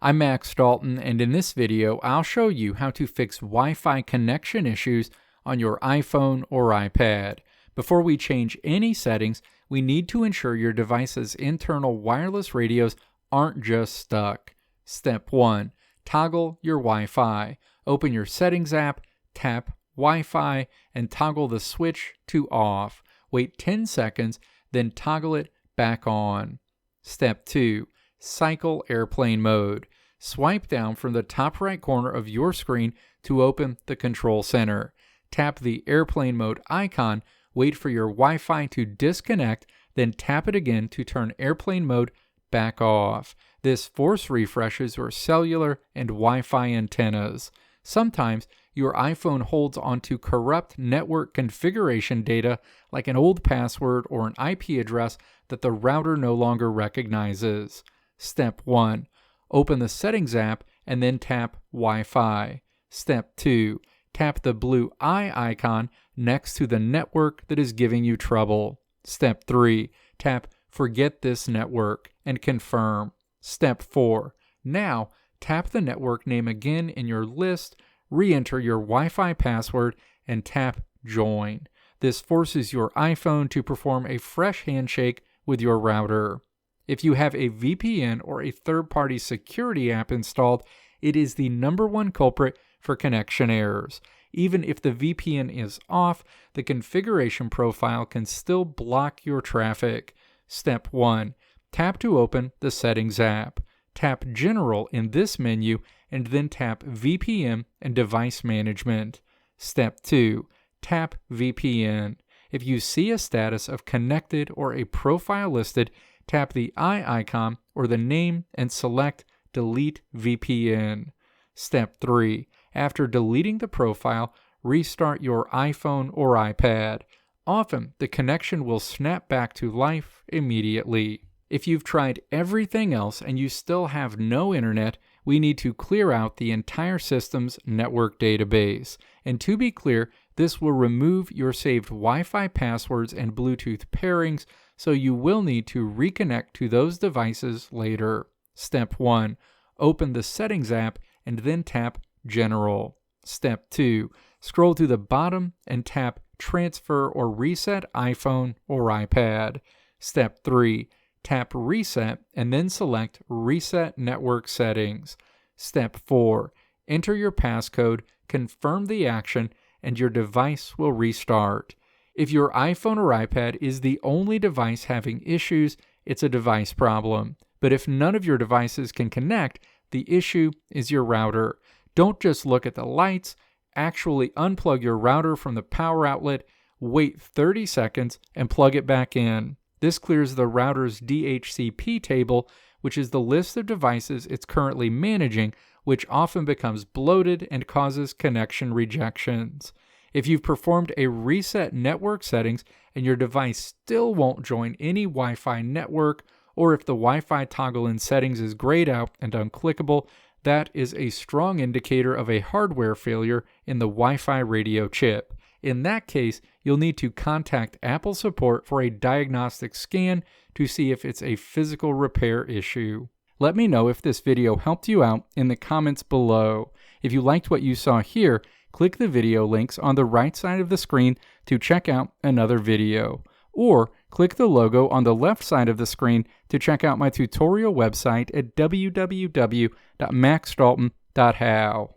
I'm Max Dalton, and in this video, I'll show you how to fix Wi-Fi connection issues on your iPhone or iPad. Before we change any settings, we need to ensure your device's internal wireless radios aren't just stuck. Step 1. Toggle your Wi-Fi. Open your Settings app, tap Wi-Fi, and toggle the switch to off. Wait 10 seconds, then toggle it back on. Step 2. Cycle airplane mode. Swipe down from the top right corner of your screen to open the control center. Tap the airplane mode icon, wait for your Wi-Fi to disconnect, then tap it again to turn airplane mode back off. This force refreshes your cellular and Wi-Fi antennas. Sometimes your iPhone holds onto corrupt network configuration data like an old password or an IP address that the router no longer recognizes. Step 1. Open the Settings app and then tap Wi-Fi. Step 2. Tap the blue eye icon next to the network that is giving you trouble. Step 3. Tap Forget this network and confirm. Step 4. Now, tap the network name again in your list, re-enter your Wi-Fi password, and tap Join. This forces your iPhone to perform a fresh handshake with your router. If you have a VPN or a third-party security app installed, it is the #1 culprit for connection errors. Even if the VPN is off, the configuration profile can still block your traffic. Step 1. Tap to open the Settings app. Tap General in this menu and then tap VPN and Device Management. Step 2. Tap VPN. If you see a status of connected or a profile listed, tap the eye icon or the name and select Delete VPN. Step 3. After deleting the profile, restart your iPhone or iPad. Often, the connection will snap back to life immediately. If you've tried everything else and you still have no internet, we need to clear out the entire system's network database. And to be clear, this will remove your saved Wi-Fi passwords and Bluetooth pairings, so you will need to reconnect to those devices later. Step 1. Open the Settings app and then tap General. Step 2. Scroll to the bottom and tap Transfer or Reset iPhone or iPad. Step 3. Tap Reset and then select Reset Network Settings. Step 4. Enter your passcode, confirm the action, and your device will restart. If your iPhone or iPad is the only device having issues, it's a device problem. But if none of your devices can connect, the issue is your router. Don't just look at the lights. Actually unplug your router from the power outlet, wait 30 seconds, and plug it back in. This clears the router's DHCP table, which is the list of devices it's currently managing, which often becomes bloated and causes connection rejections. If you've performed a reset network settings and your device still won't join any Wi-Fi network, or if the Wi-Fi toggle in settings is grayed out and unclickable, that is a strong indicator of a hardware failure in the Wi-Fi radio chip. In that case, you'll need to contact Apple support for a diagnostic scan to see if it's a physical repair issue. Let me know if this video helped you out in the comments below. If you liked what you saw here, click the video links on the right side of the screen to check out another video. Or click the logo on the left side of the screen to check out my tutorial website at www.maxdalton.how.